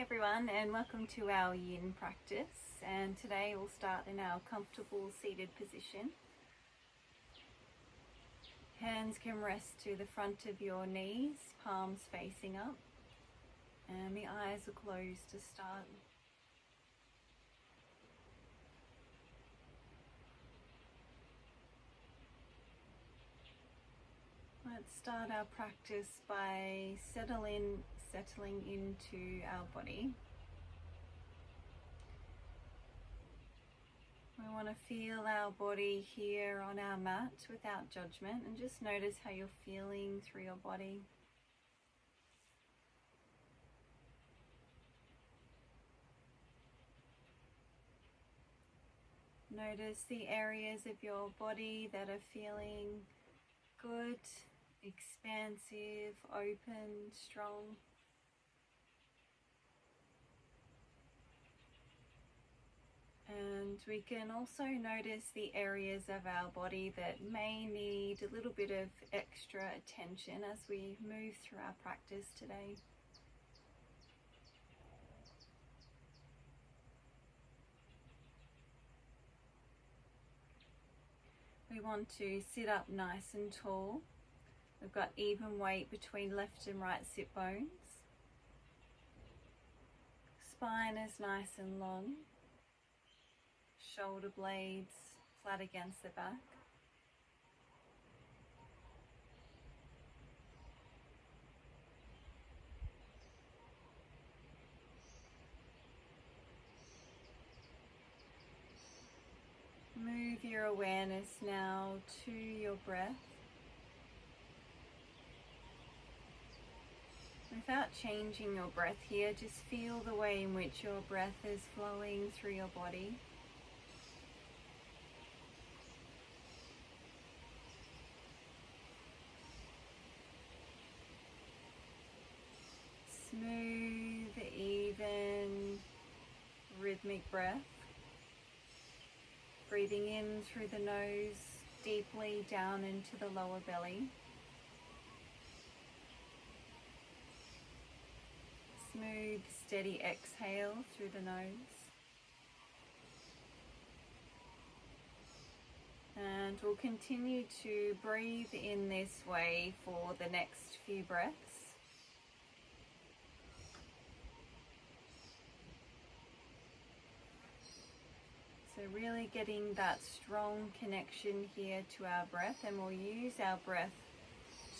everyone, and welcome to our yin practice. And today we'll start in our comfortable seated position. Hands can rest to the front of your knees, palms facing up, and the eyes are closed to start. Let's start our practice by settling into our body. We want to feel our body here on our mat without judgment, and just notice how you're feeling through your body. Notice the areas of your body that are feeling good, expansive, open, strong. And we can also notice the areas of our body that may need a little bit of extra attention as we move through our practice today. We want to sit up nice and tall. We've got even weight between left and right sit bones. Spine is nice and long. Shoulder blades flat against the back. Move your awareness now to your breath. Without changing your breath here, just feel the way in which your breath is flowing through your body. Smooth, even, rhythmic breath. Breathing in through the nose, deeply down into the lower belly. Smooth, steady exhale through the nose. And we'll continue to breathe in this way for the next few breaths. So really getting that strong connection here to our breath, and we'll use our breath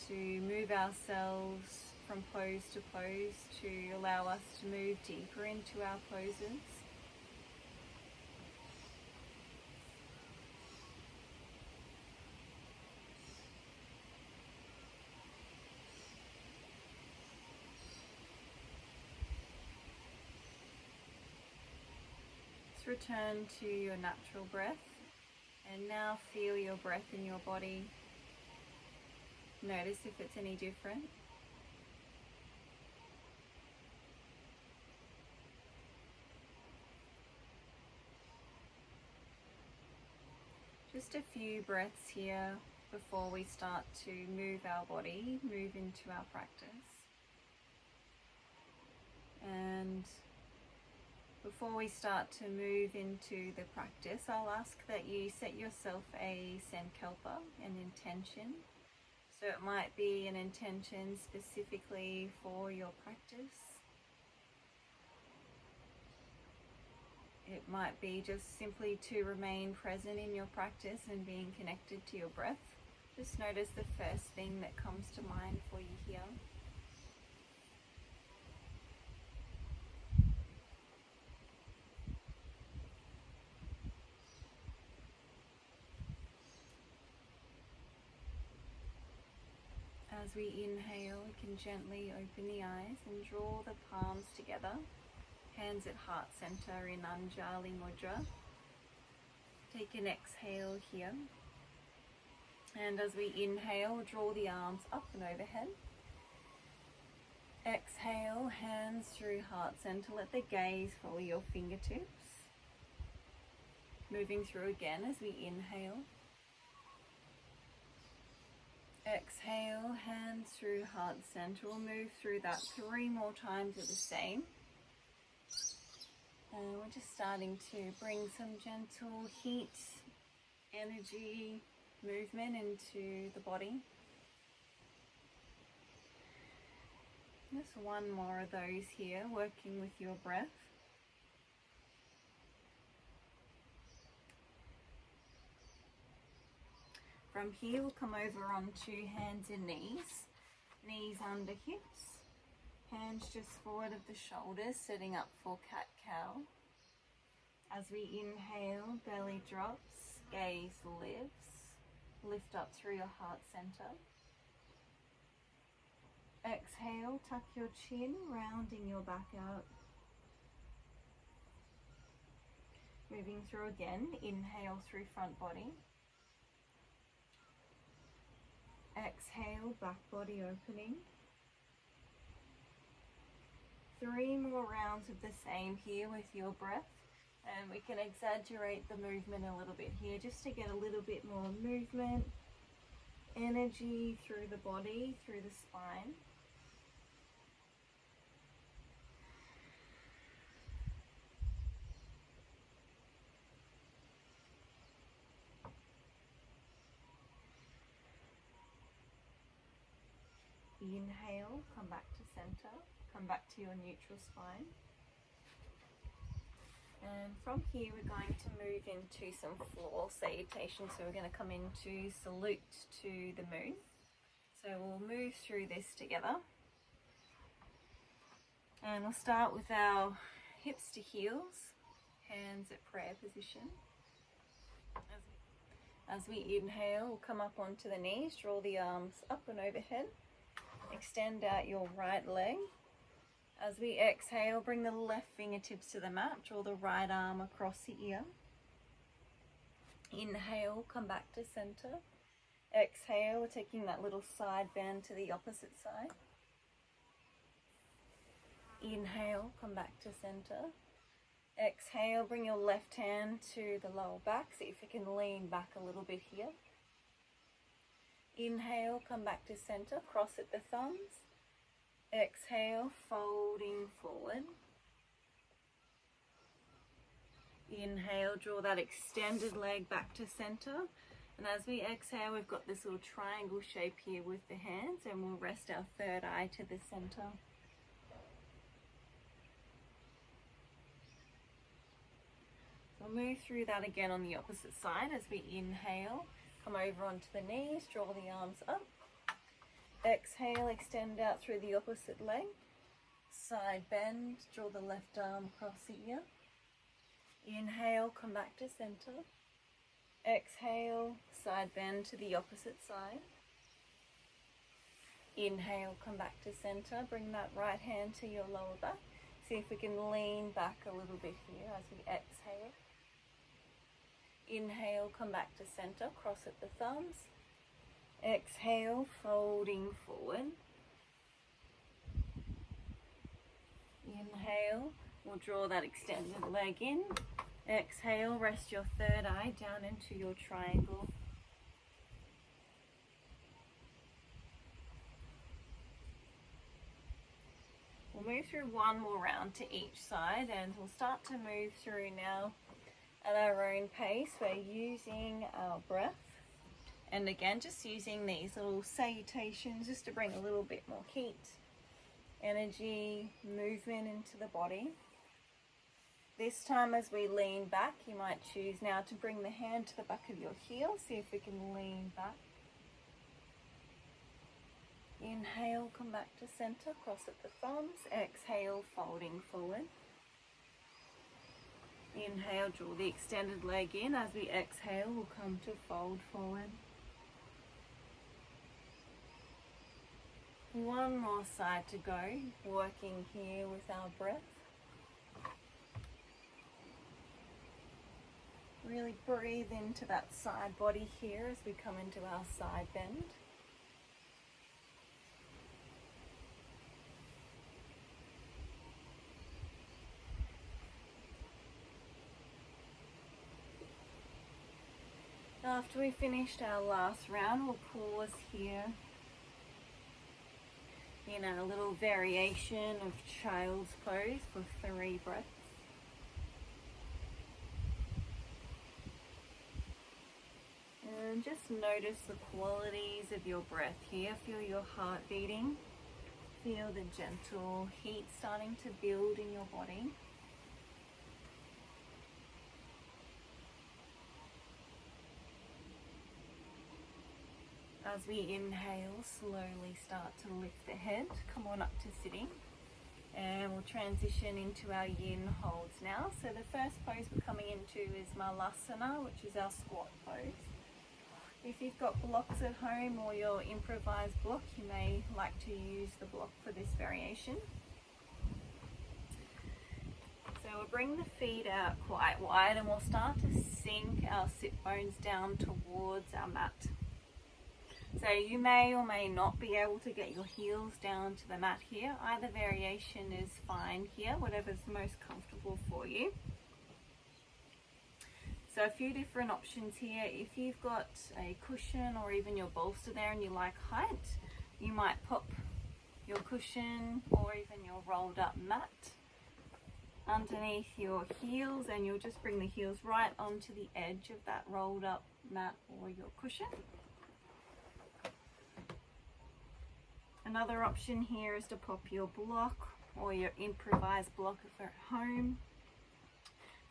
to move ourselves from pose to pose to allow us to move deeper into our poses. Return to your natural breath, and now feel your breath in your body. Notice if it's any different. Just a few breaths here before we start to move our body, move into our practice. And before we start to move into the practice, I'll ask that you set yourself a sankalpa, an intention. So it might be an intention specifically for your practice. It might be just simply to remain present in your practice and being connected to your breath. Just notice the first thing that comes to mind for you here. As we inhale, we can gently open the eyes and draw the palms together, hands at heart center in Anjali Mudra. Take an exhale here, and as we inhale, draw the arms up and overhead. Exhale, hands through heart center, let the gaze follow your fingertips. Moving through again as we inhale. Exhale, hands through heart center. We'll move through that 3 more times of the same. And we're just starting to bring some gentle heat, energy, movement into the body. Just one more of those here, working with your breath. From here, we'll come over onto hands and knees. Knees under hips. Hands just forward of the shoulders, setting up for cat-cow. As we inhale, belly drops, gaze lifts. Lift up through your heart center. Exhale, tuck your chin, rounding your back out. Moving through again, inhale through front body. Exhale, back body opening. 3 more rounds of the same here with your breath. And we can exaggerate the movement a little bit here just to get a little bit more movement, energy through the body, through the spine. Inhale, come back to center, come back to your neutral spine. And from here we're going to move into some floor salutation. So we're going to come into salute to the moon. So we'll move through this together. And we'll start with our hips to heels, hands at prayer position. As we inhale, we'll come up onto the knees, draw the arms up and overhead. Extend out your right leg. As we exhale, bring the left fingertips to the mat, draw the right arm across the ear. Inhale, come back to center. Exhale, we're taking that little side bend to the opposite side. Inhale, come back to center. Exhale, bring your left hand to the lower back. See if you can lean back a little bit here. Inhale, come back to center, cross at the thumbs. Exhale, folding forward. Inhale, draw that extended leg back to center. And as we exhale, we've got this little triangle shape here with the hands, and we'll rest our third eye to the center. So we'll move through that again on the opposite side. As we inhale, come over onto the knees, draw the arms up. Exhale, extend out through the opposite leg. Side bend, draw the left arm across the ear. Inhale, come back to center. Exhale, side bend to the opposite side. Inhale, come back to center. Bring that right hand to your lower back. See if we can lean back a little bit here as we exhale. Inhale, come back to center, cross at the thumbs. Exhale, folding forward. Inhale, we'll draw that extended leg in. Exhale, rest your third eye down into your triangle. We'll move through one more round to each side, and we'll start to move through now at our own pace. We're using our breath. And again, just using these little salutations just to bring a little bit more heat, energy, movement into the body. This time as we lean back, you might choose now to bring the hand to the back of your heel. See if we can lean back. Inhale, come back to center, cross at the thumbs. Exhale, folding forward. Inhale, draw the extended leg in. As we exhale, we'll come to fold forward. One more side to go, working here with our breath. Really breathe into that side body here as we come into our side bend. After we finished our last round, we'll pause here in a little variation of child's pose for 3 breaths. And just notice the qualities of your breath here. Feel your heart beating. Feel the gentle heat starting to build in your body. As we inhale, slowly start to lift the head. Come on up to sitting. And we'll transition into our yin holds now. So the first pose we're coming into is Virasana, which is our squat pose. If you've got blocks at home or your improvised block, you may like to use the block for this variation. So we'll bring the feet out quite wide and we'll start to sink our sit bones down towards our mat. So you may or may not be able to get your heels down to the mat here. Either variation is fine here, whatever's most comfortable for you. So a few different options here. If you've got a cushion or even your bolster there and you like height, you might pop your cushion or even your rolled up mat underneath your heels, and you'll just bring the heels right onto the edge of that rolled up mat or your cushion. Another option here is to pop your block or your improvised block if you're at home.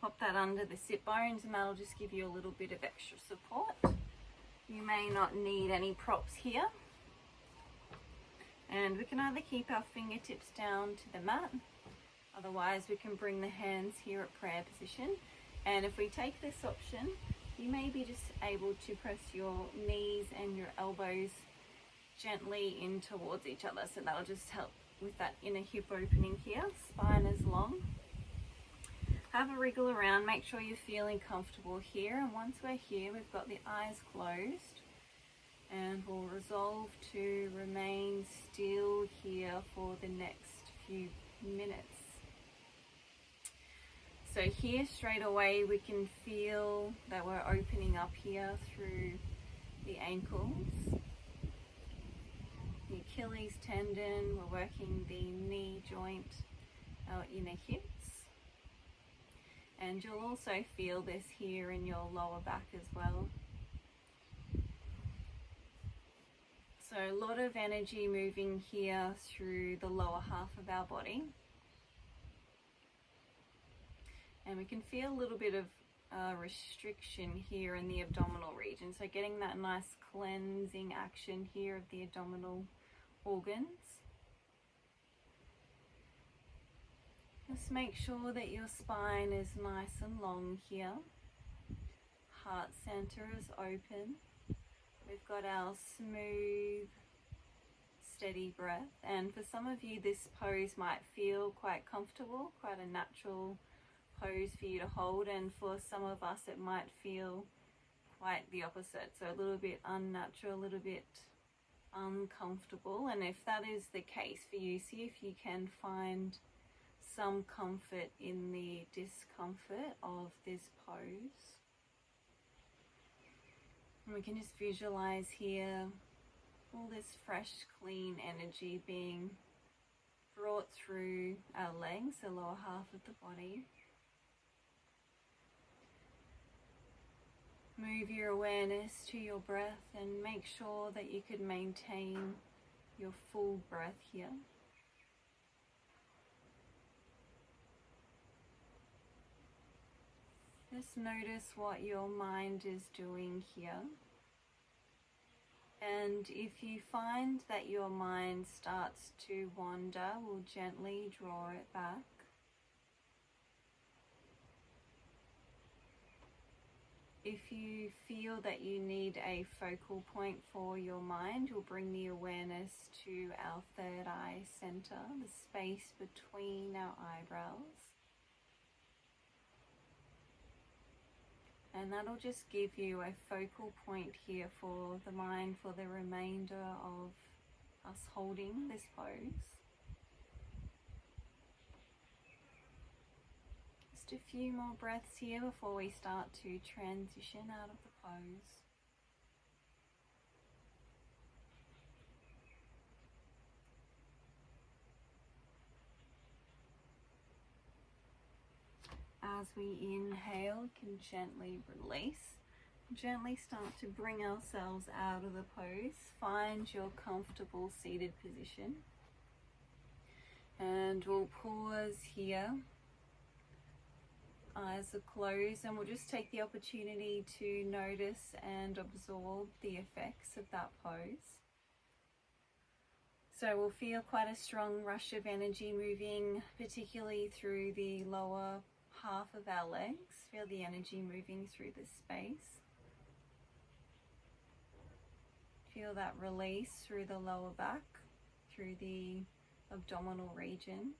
Pop that under the sit bones and that'll just give you a little bit of extra support. You may not need any props here. And we can either keep our fingertips down to the mat, otherwise we can bring the hands here at prayer position. And if we take this option, you may be just able to press your knees and your elbows gently in towards each other. So that'll just help with that inner hip opening here. Spine is long. Have a wriggle around, make sure you're feeling comfortable here. And once we're here, we've got the eyes closed. And we'll resolve to remain still here for the next few minutes. So here straight away we can feel that we're opening up here through the ankles, the Achilles tendon, we're working the knee joint, our inner hips. And you'll also feel this here in your lower back as well. So a lot of energy moving here through the lower half of our body. And we can feel a little bit of restriction here in the abdominal region. So getting that nice cleansing action here of the abdominal organs. Just make sure that your spine is nice and long here. Heart center is open. We've got our smooth, steady breath. And for some of you, this pose might feel quite comfortable, quite a natural pose for you to hold. And for some of us, it might feel quite the opposite. So a little bit unnatural, a little bit uncomfortable. And if that is the case for you, see if you can find some comfort in the discomfort of this pose. And we can just visualize here all this fresh, clean energy being brought through our legs, the lower half of the body. Move your awareness to your breath and make sure that you can maintain your full breath here. Just notice what your mind is doing here. And if you find that your mind starts to wander, we'll gently draw it back. If you feel that you need a focal point for your mind, we'll bring the awareness to our third eye center, the space between our eyebrows. And that'll just give you a focal point here for the mind for the remainder of us holding this pose. Just a few more breaths here before we start to transition out of the pose. As we inhale, we can gently release Gently start to bring ourselves out of the pose. Find your comfortable seated position. And we'll pause here. Eyes are closed, and we'll just take the opportunity to notice and absorb the effects of that pose. So we'll feel quite a strong rush of energy moving, particularly through the lower half of our legs. Feel the energy moving through the space. Feel that release through the lower back, through the abdominal region.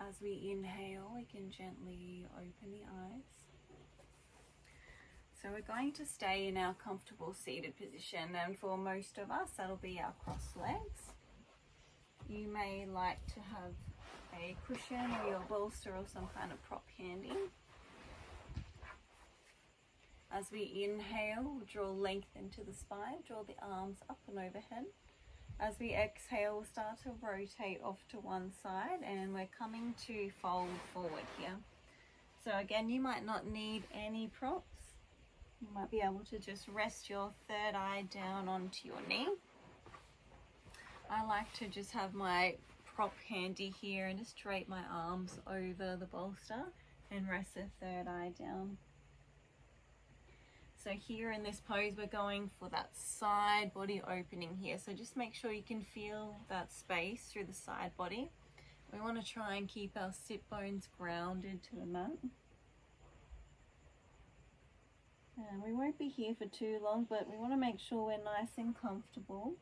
As we inhale, we can gently open the eyes. So we're going to stay in our comfortable seated position, and for most of us that'll be our crossed legs. You may like to have a cushion or your bolster or some kind of prop handy. As we inhale, we'll draw length into the spine, draw the arms up and overhead. As we exhale, we'll start to rotate off to one side, and we're coming to fold forward here. So again, you might not need any props. You might be able to just rest your third eye down onto your knee. I like to just have my prop handy here and just drape my arms over the bolster and rest the third eye down. So here in this pose, we're going for that side body opening here. So just make sure you can feel that space through the side body. We want to try and keep our sit bones grounded to the mat. And we won't be here for too long, but we want to make sure we're nice and comfortable.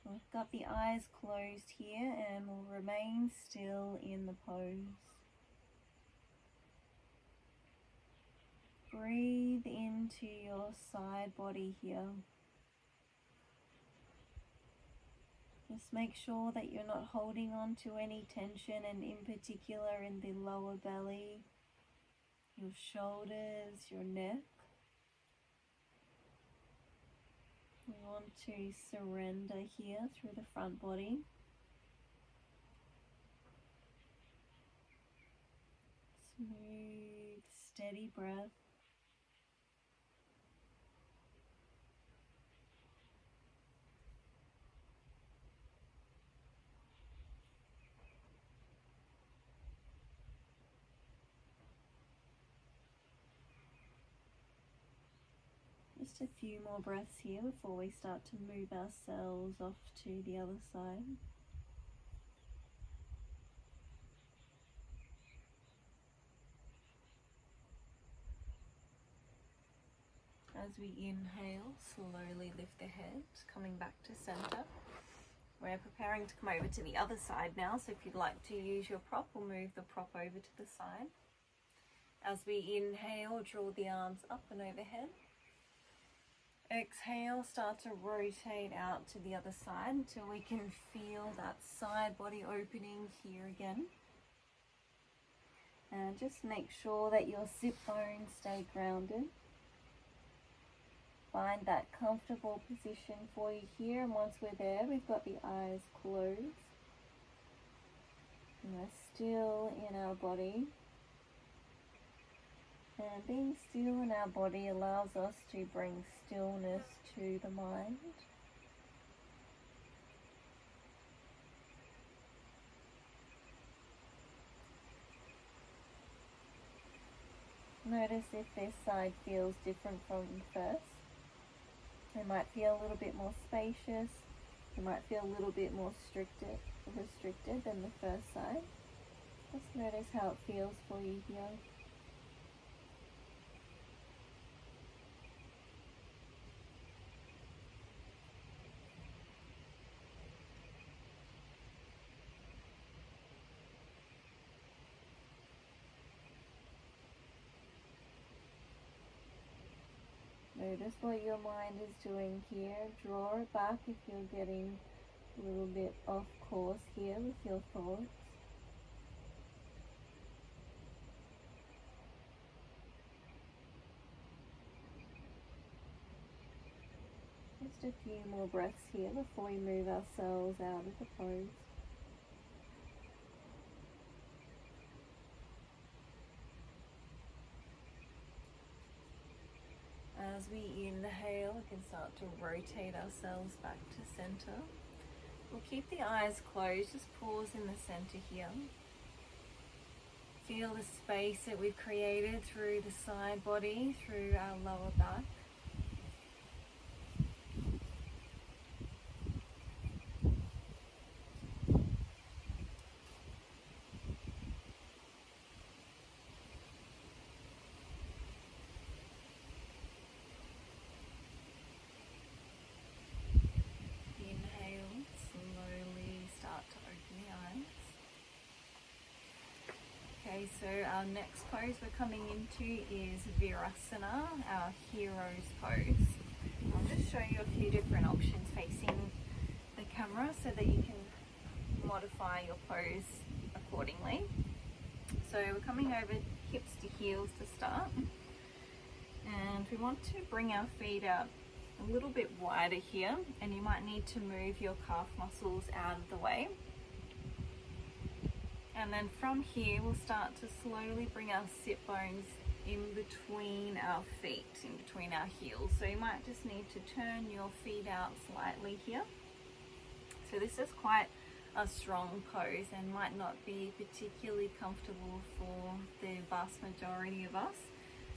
We've got the eyes closed here, and we'll remain still in the pose. Breathe into your side body here. Just make sure that you're not holding on to any tension, and in particular in the lower belly, your shoulders, your neck. We want to surrender here through the front body. Smooth, steady breath. Just a few more breaths here before we start to move ourselves off to the other side. As we inhale, slowly lift the head, coming back to center. We're preparing to come over to the other side now, so if you'd like to use your prop, we'll move the prop over to the side. As we inhale, draw the arms up and overhead. Exhale, start to rotate out to the other side until we can feel that side body opening here again. And just make sure that your sit bones stay grounded. Find that comfortable position for you here, and once we're there, we've got the eyes closed. And we're still in our body. And being still in our body allows us to bring stillness to the mind. Notice if this side feels different from the first. It might feel a little bit more spacious. It might feel a little bit more restricted than the first side. Just notice how it feels for you here. Notice what your mind is doing here. Draw it back if you're getting a little bit off course here with your thoughts. Just a few more breaths here before we move ourselves out of the pose. As we inhale, we can start to rotate ourselves back to center. We'll keep the eyes closed, just pause in the center here. Feel the space that we've created through the side body, through our lower back. Okay, so our next pose we're coming into is Virasana, our hero's pose. I'll just show you a few different options facing the camera so that you can modify your pose accordingly. So we're coming over hips to heels to start, and we want to bring our feet out a little bit wider here, and you might need to move your calf muscles out of the way. And then from here, we'll start to slowly bring our sit bones in between our feet, in between our heels. So you might just need to turn your feet out slightly here. So this is quite a strong pose and might not be particularly comfortable for the vast majority of us.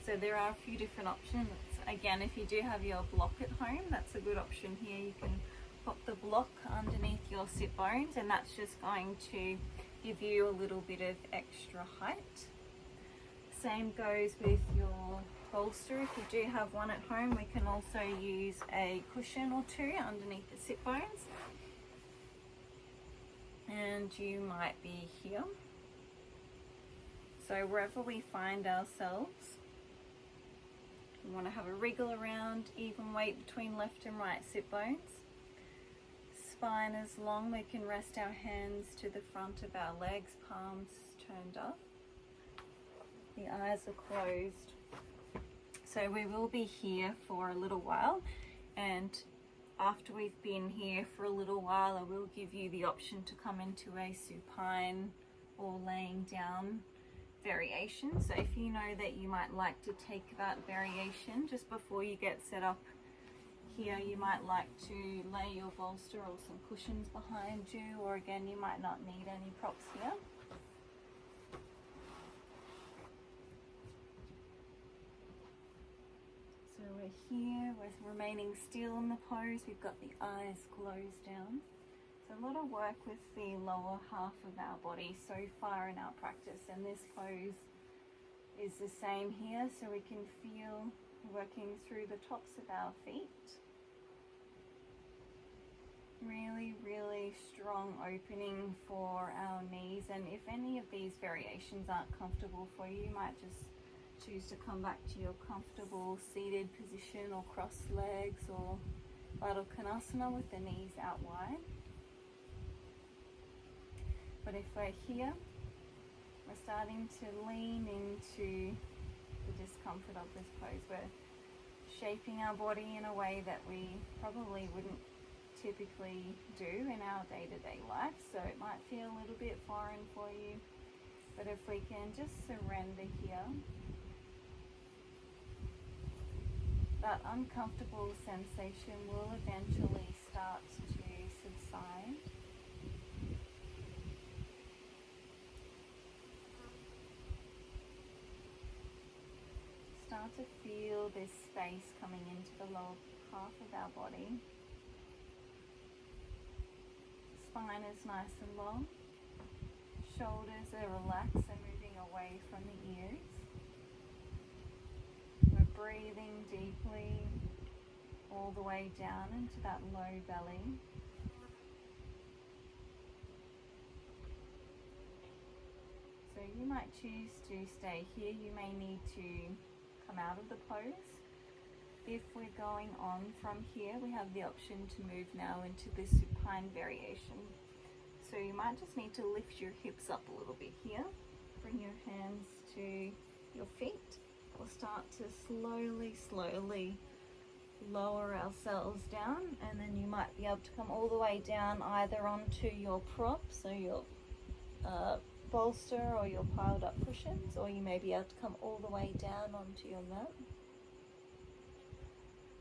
So there are a few different options. Again, if you do have your block at home, that's a good option here. You can pop the block underneath your sit bones, and that's just going to give you a little bit of extra height. Same goes with your bolster. If you do have one at home, we can also use a cushion or two underneath the sit bones. And you might be here. So wherever we find ourselves, we want to have a wriggle around, even weight between left and right sit bones. Spine is long, we can rest our hands to the front of our legs, palms turned up. The eyes are closed. So we will be here for a little while, and after we've been here for a little while, I will give you the option to come into a supine or laying down variation. So if you know that you might like to take that variation just before you get set up here, you might like to lay your bolster or some cushions behind you, or again, you might not need any props here. So we're here, we're remaining still in the pose, we've got the eyes closed down. So a lot of work with the lower half of our body so far in our practice, and this pose is the same here, so we can feel working through the tops of our feet. Really strong opening for our knees, and if any of these variations aren't comfortable for you, you might just choose to come back to your comfortable seated position or crossed legs or Baddha Konasana with the knees out wide. But if we're here, we're starting to lean into the discomfort of this pose. We're shaping our body in a way that we probably wouldn't typically do in our day-to-day life, so it might feel a little bit foreign for you, but if we can just surrender here, that uncomfortable sensation will eventually start to subside. Start to feel this space coming into the lower half of our body. Spine is nice and long, shoulders are relaxed and moving away from the ears. We're breathing deeply all the way down into that low belly. So you might choose to stay here, you may need to come out of the pose. If we're going on from here, we have the option to move now into the supine variation. So you might just need to lift your hips up a little bit here. Bring your hands to your feet. We'll start to slowly lower ourselves down, and then you might be able to come all the way down either onto your prop, so your bolster or your piled up cushions, or you may be able to come all the way down onto your mat.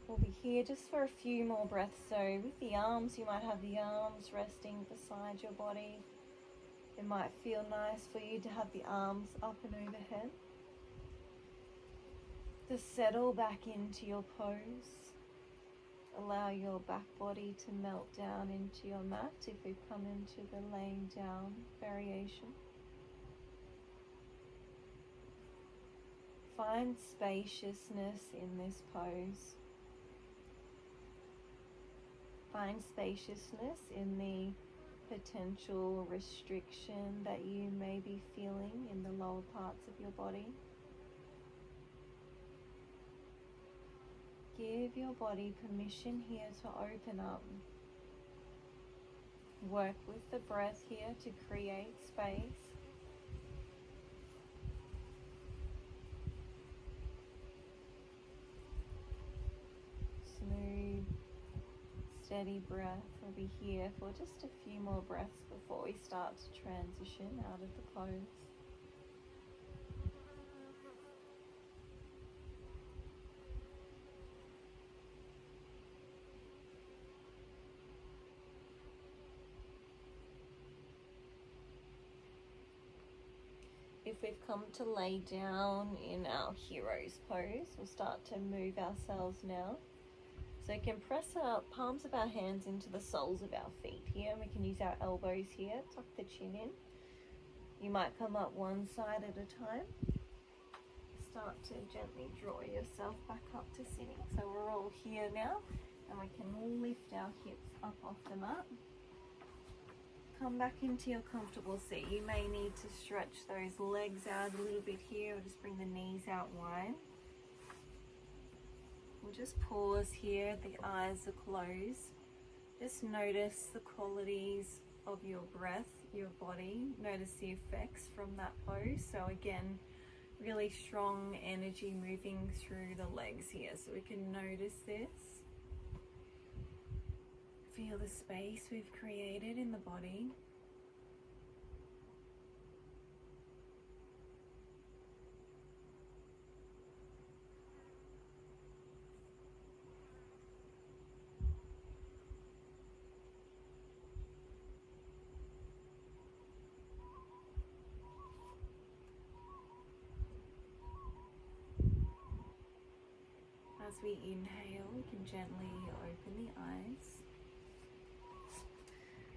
We'll be here just for a few more breaths. So with the arms, you might have the arms resting beside your body. It might feel nice for you to have the arms up and overhead. Just settle back into your pose. Allow your back body to melt down into your mat if we've come into the laying down variation. Find spaciousness in this pose. Find spaciousness in the potential restriction that you may be feeling in the lower parts of your body. Give your body permission here to open up. Work with the breath here to create space. Smooth, steady breath. We'll be here for just a few more breaths before we start to transition out of the pose. If we've come to lay down in our hero's pose, we'll start to move ourselves now. So we can press our palms of our hands into the soles of our feet here. We can use our elbows here, tuck the chin in. You might come up one side at a time. Start to gently draw yourself back up to sitting. So we're all here now, and we can lift our hips up off the mat. Come back into your comfortable seat. You may need to stretch those legs out a little bit here, or just bring the knees out wide. We'll just pause here, the eyes are closed. Just notice the qualities of your breath, your body. Notice the effects from that pose. So again, really strong energy moving through the legs here. So we can notice this. Feel the space we've created in the body. As we inhale, we can gently open the eyes.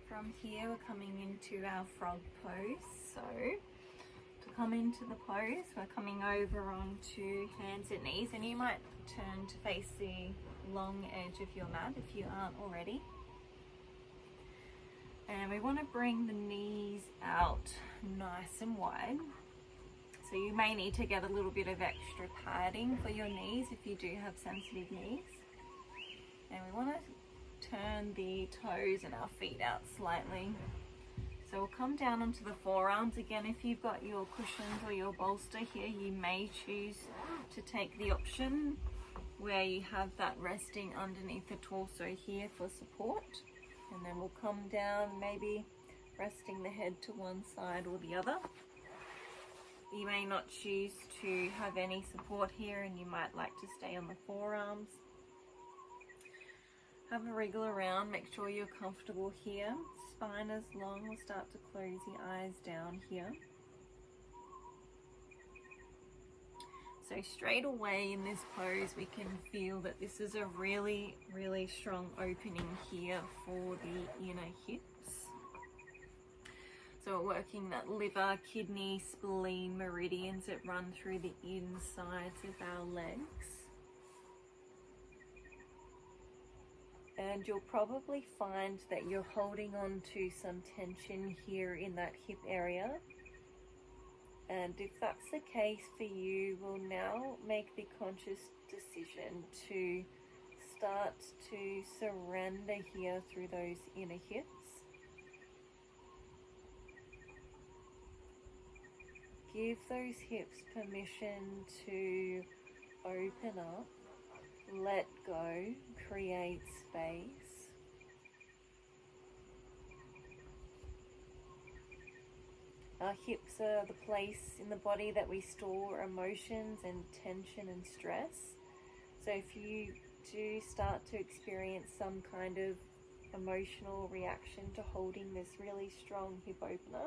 From here, we're coming into our frog pose. So to come into the pose, we're coming over onto hands and knees, and you might turn to face the long edge of your mat if you aren't already. And we want to bring the knees out nice and wide. So you may need to get a little bit of extra padding for your knees if you do have sensitive knees. And we want to turn the toes and our feet out slightly. So we'll come down onto the forearms. Again, if you've got your cushions or your bolster here, you may choose to take the option where you have that resting underneath the torso here for support. And then we'll come down, maybe resting the head to one side or the other. You may not choose to have any support here, and you might like to stay on the forearms. Have a wriggle around, make sure you're comfortable here. Spine is long, we'll start to close the eyes down here. So straight away in this pose, we can feel that this is a really, really strong opening here for the inner hips. So we're working that liver, kidney, spleen meridians that run through the insides of our legs. And you'll probably find that you're holding on to some tension here in that hip area. And if that's the case for you, we'll now make the conscious decision to start to surrender here through those inner hips. Give those hips permission to open up let go, create space. Our hips are the place in the body that we store emotions and tension and stress. So if you do start to experience some kind of emotional reaction to holding this really strong hip opener,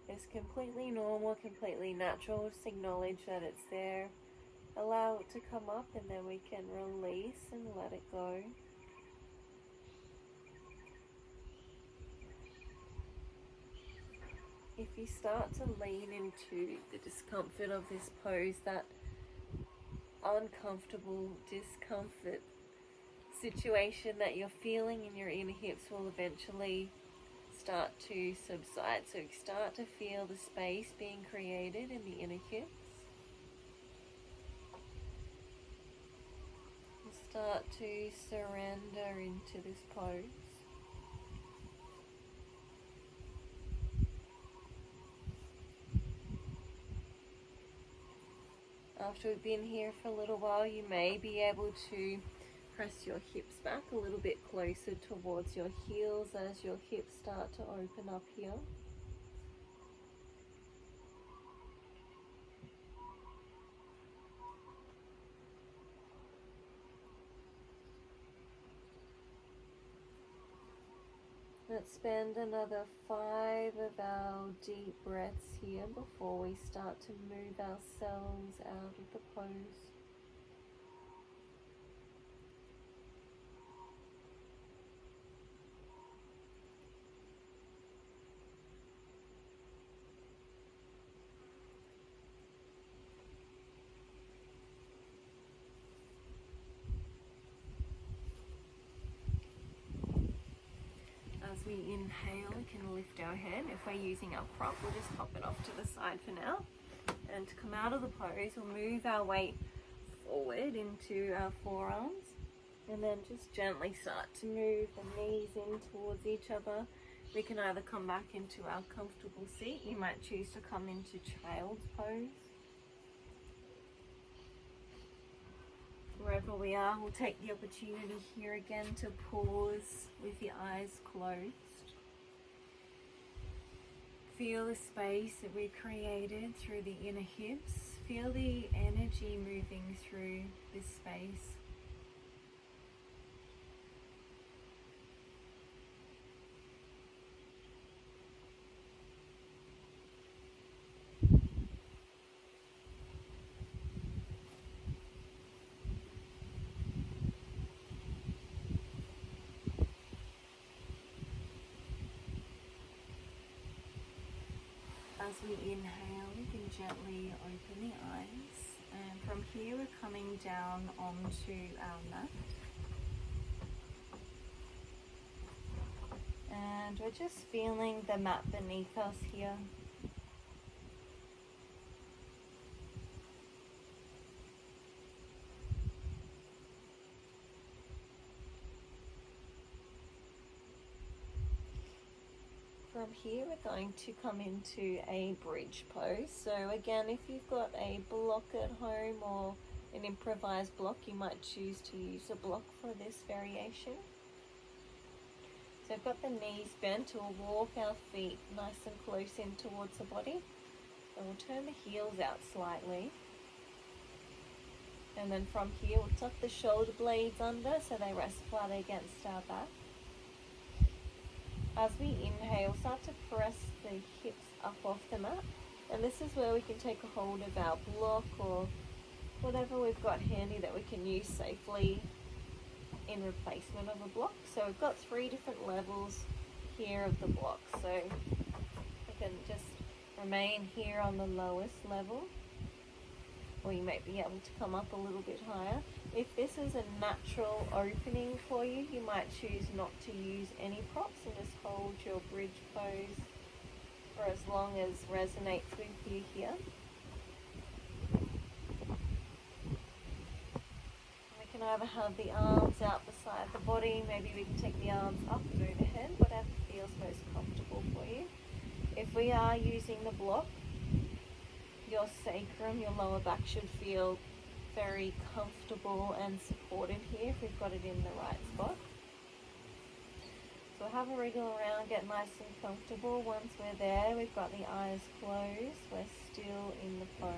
it's completely normal, completely natural. Just acknowledge that it's there. Allow it to come up, and then we can release and let it go. If you start to lean into the discomfort of this pose, that uncomfortable discomfort situation that you're feeling in your inner hips will eventually start to subside. So you start to feel the space being created in the inner hips. And start to surrender into this pose. After we've been here for a little while, you may be able to press your hips back a little bit closer towards your heels as your hips start to open up here. Let's spend another 5 of our deep breaths here before we start to move ourselves out of the pose. As we inhale, we can lift our head. If we're using our prop, we'll just pop it off to the side for now. And to come out of the pose, we'll move our weight forward into our forearms. And then just gently start to move the knees in towards each other. We can either come back into our comfortable seat. You might choose to come into child's pose. Wherever we are, we'll take the opportunity here again to pause with your eyes closed. Feel the space that we created through the inner hips. Feel the energy moving through this space. As we inhale, we can gently open the eyes, and from here we're coming down onto our mat. And we're just feeling the mat beneath us here. From here we're going to come into a bridge pose. So again, if you've got a block at home or an improvised block, you might choose to use a block for this variation. So I've got the knees bent. We'll walk our feet nice and close in towards the body. And we'll turn the heels out slightly. And then from here we'll tuck the shoulder blades under so they rest flat against our back. As we inhale, start to press the hips up off the mat. And this is where we can take a hold of our block or whatever we've got handy that we can use safely in replacement of a block. So we've got 3 different levels here of the block. So we can just remain here on the lowest level, or you might be able to come up a little bit higher. If this is a natural opening for you, you might choose not to use any props and just hold your bridge pose for as long as resonates with you here. We can either have the arms out beside the body, maybe we can take the arms up and overhead, whatever feels most comfortable for you. If we are using the block, your sacrum, your lower back should feel very comfortable and supported here if we've got it in the right spot. So have a wriggle around, get nice and comfortable. Once we're there, we've got the eyes closed, we're still in the pose.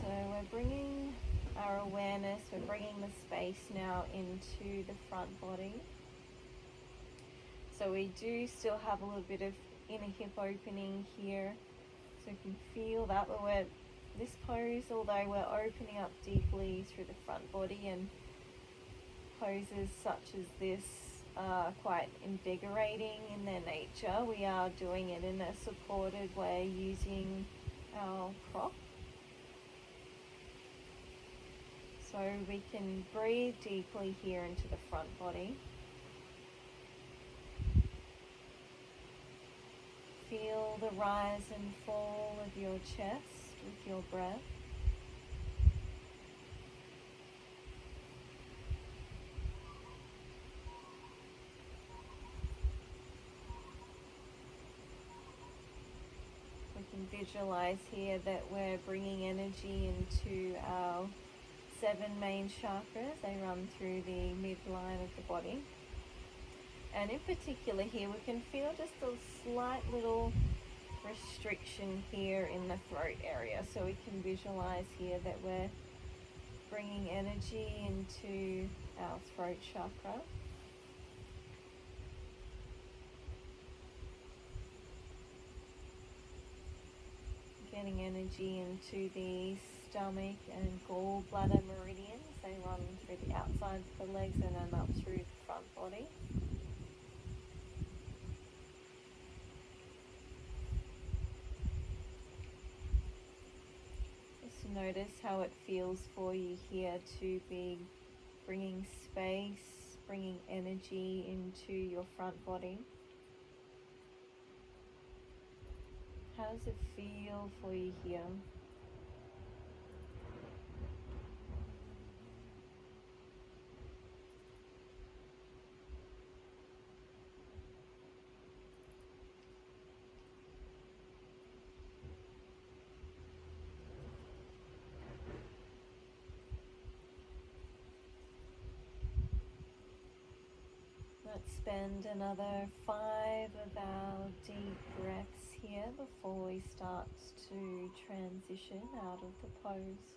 So we're bringing our awareness, we're bringing the space now into the front body. So we do still have a little bit of inner hip opening here. So you can feel that, but this pose, although we're opening up deeply through the front body, and poses such as this are quite invigorating in their nature, we are doing it in a supported way using our prop. So we can breathe deeply here into the front body. Feel the rise and fall of your chest with your breath. We can visualize here that we're bringing energy into our 7 main chakras. They run through the midline of the body. And in particular here, we can feel just a slight little restriction here in the throat area. So we can visualize here that we're bringing energy into our throat chakra. Getting energy into the stomach and gallbladder meridians. They run through the outside of the legs and then up through the front body. Notice how it feels for you here to be bringing space, bringing energy into your front body. How does it feel for you here? Let's spend another 5 of our deep breaths here before we start to transition out of the pose.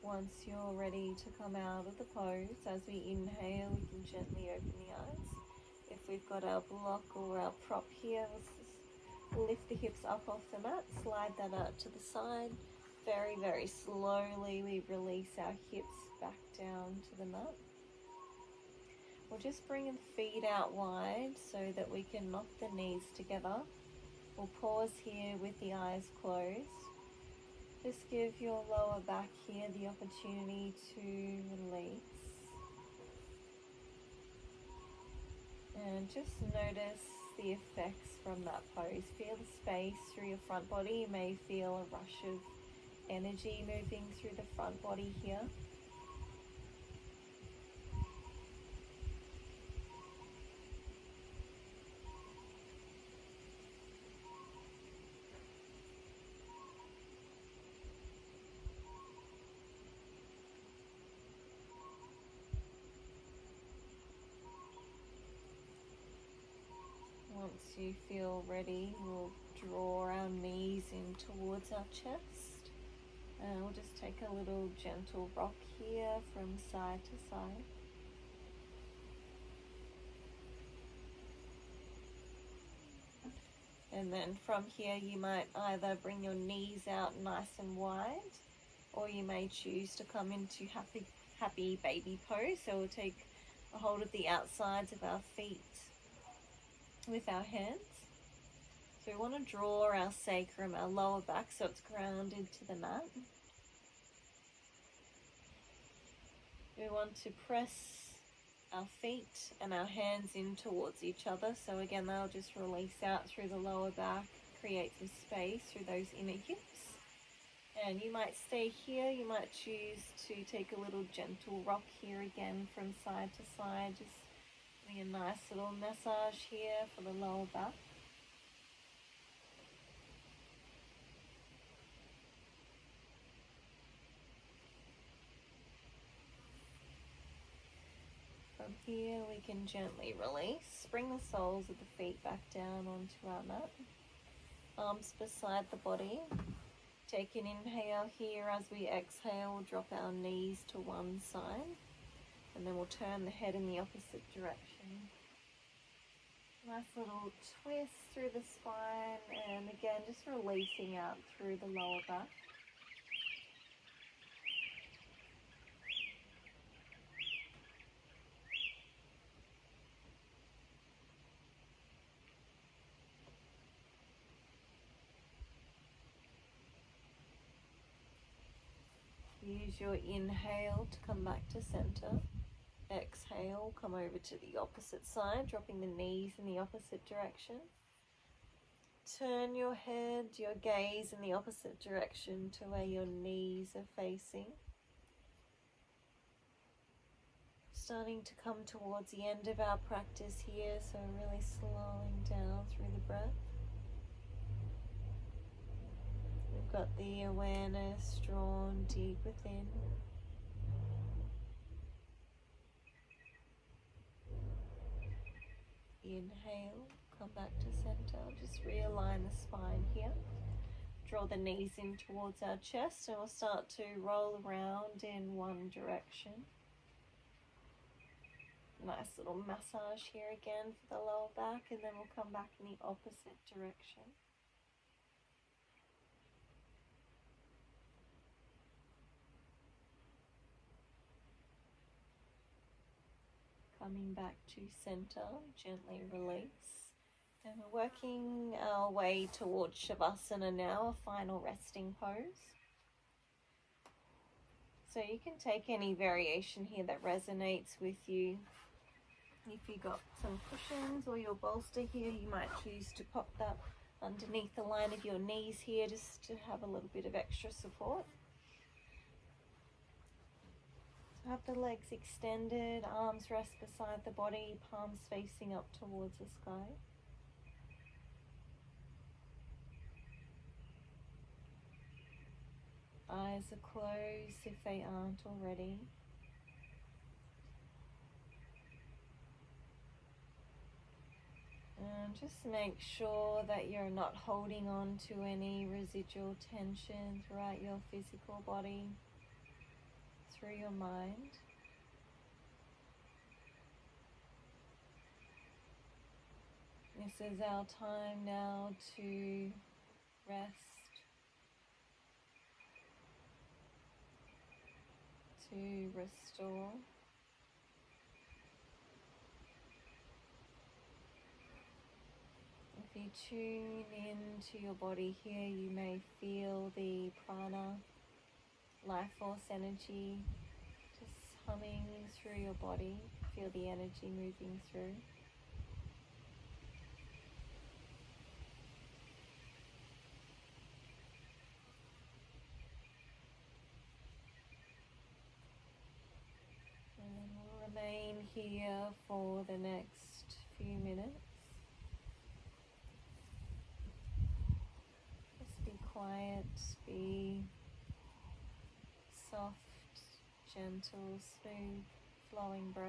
Once you're ready to come out of the pose, as we inhale, we can gently open the eyes. If we've got our block or our prop here, we'll lift the hips up off the mat, slide that out to the side. Very, very slowly we release our hips back down to the mat. We'll just bring the feet out wide so that we can knock the knees together. We'll pause here with the eyes closed. Just give your lower back here the opportunity to release. And just notice the effects from that pose. Feel the space through your front body. You may feel a rush of energy moving through the front body here. Once you feel ready, we'll draw our knees in towards our chest. And we'll just take a little gentle rock here from side to side. And then from here you might either bring your knees out nice and wide, or you may choose to come into happy baby pose. So we'll take a hold of the outsides of our feet with our hands. So we want to draw our sacrum, our lower back, so it's grounded to the mat. We want to press our feet and our hands in towards each other. So again, they'll just release out through the lower back, create some space through those inner hips. And you might stay here, you might choose to take a little gentle rock here again from side to side, just getting a nice little massage here for the lower back. From here we can gently release, bring the soles of the feet back down onto our mat, arms beside the body. Take an inhale here. As we exhale, drop our knees to one side, and then we'll turn the head in the opposite direction. Nice little twist through the spine, and again just releasing out through the lower back. Use your inhale to come back to center. Exhale, come over to the opposite side, dropping the knees in the opposite direction. Turn your head, your gaze in the opposite direction to where your knees are facing. Starting to come towards the end of our practice here, so really slowing down through the breath. We've got the awareness drawn deep within. Inhale, come back to center. Just realign the spine here. Draw the knees in towards our chest, and we'll start to roll around in one direction. Nice little massage here again for the lower back, and then we'll come back in the opposite direction. Coming back to center, gently release. And we're working our way towards Shavasana now, a final resting pose. So you can take any variation here that resonates with you. If you've got some cushions or your bolster here, you might choose to pop that underneath the line of your knees here just to have a little bit of extra support. Have the legs extended, arms rest beside the body, palms facing up towards the sky. Eyes are closed if they aren't already. And just make sure that you're not holding on to any residual tension throughout your physical body, through your mind. This is our time now to rest, to restore. If you tune into your body here, you may feel the prana, life force energy, just humming through your body. Feel the energy moving through. And we'll remain here for the next few minutes. Just be quiet, be soft, gentle, smooth, flowing breath.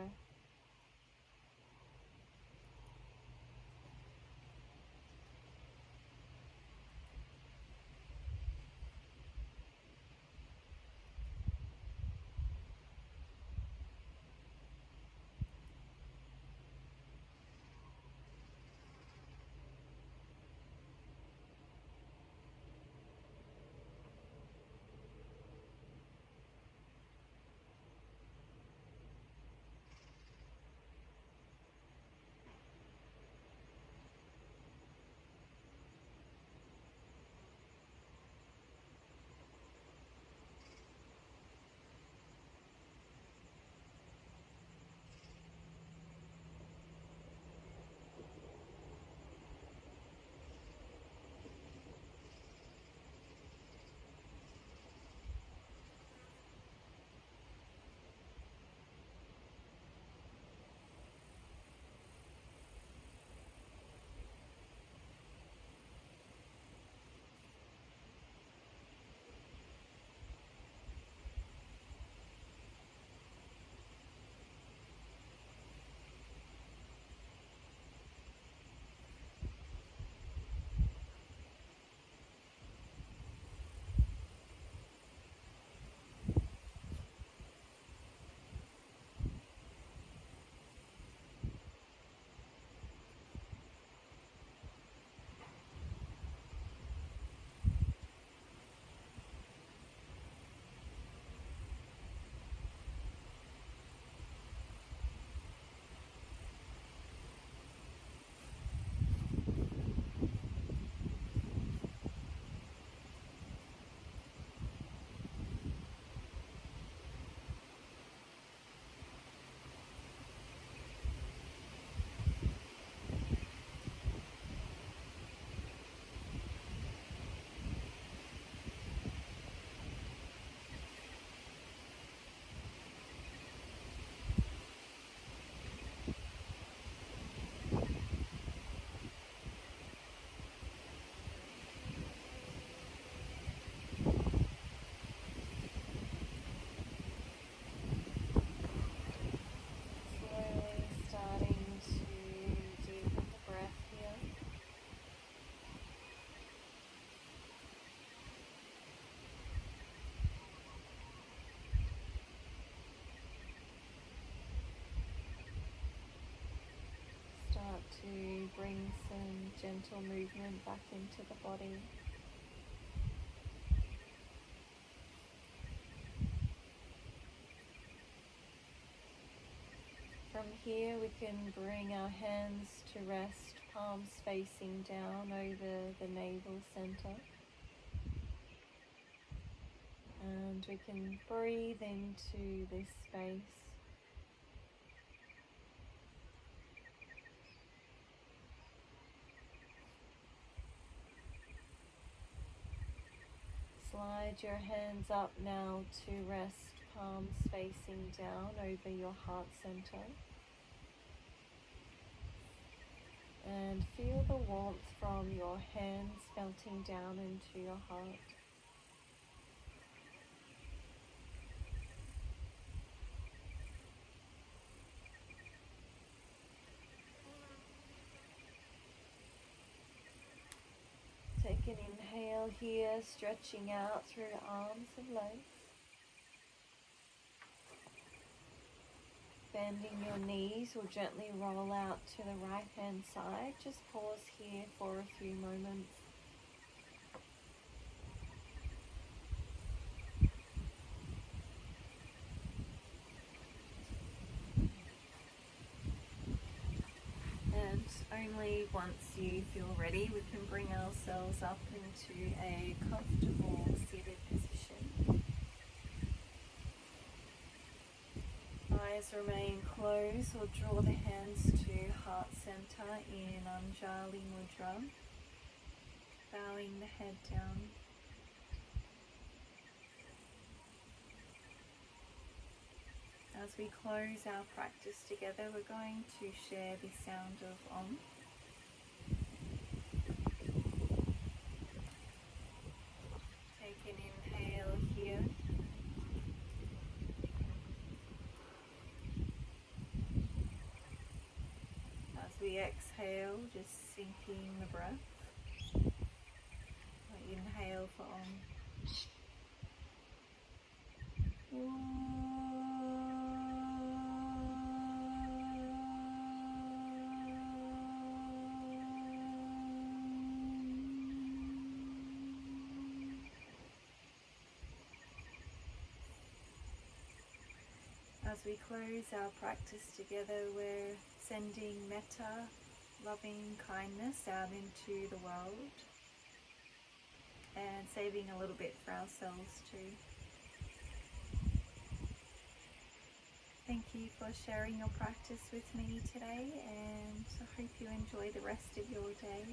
bring some gentle movement back into the body. From here we can bring our hands to rest, palms facing down over the navel center. And we can breathe into this space. Slide your hands up now to rest, palms facing down over your heart center. And feel the warmth from your hands melting down into your heart. Take an inhale here, stretching out through arms and legs. Bending your knees or gently roll out to the right hand side. Just pause here for a few moments. And only once you feel ready, we can bring ourselves up into a comfortable seated position. Eyes remain closed, or draw the hands to heart center in Anjali Mudra, bowing the head down. As we close our practice together, we're going to share the sound of Om. Take an inhale here. As we exhale, just sinking the breath. Inhale for Om. As we close our practice together, we're sending metta, loving kindness out into the world and saving a little bit for ourselves too. Thank you for sharing your practice with me today, and I hope you enjoy the rest of your day.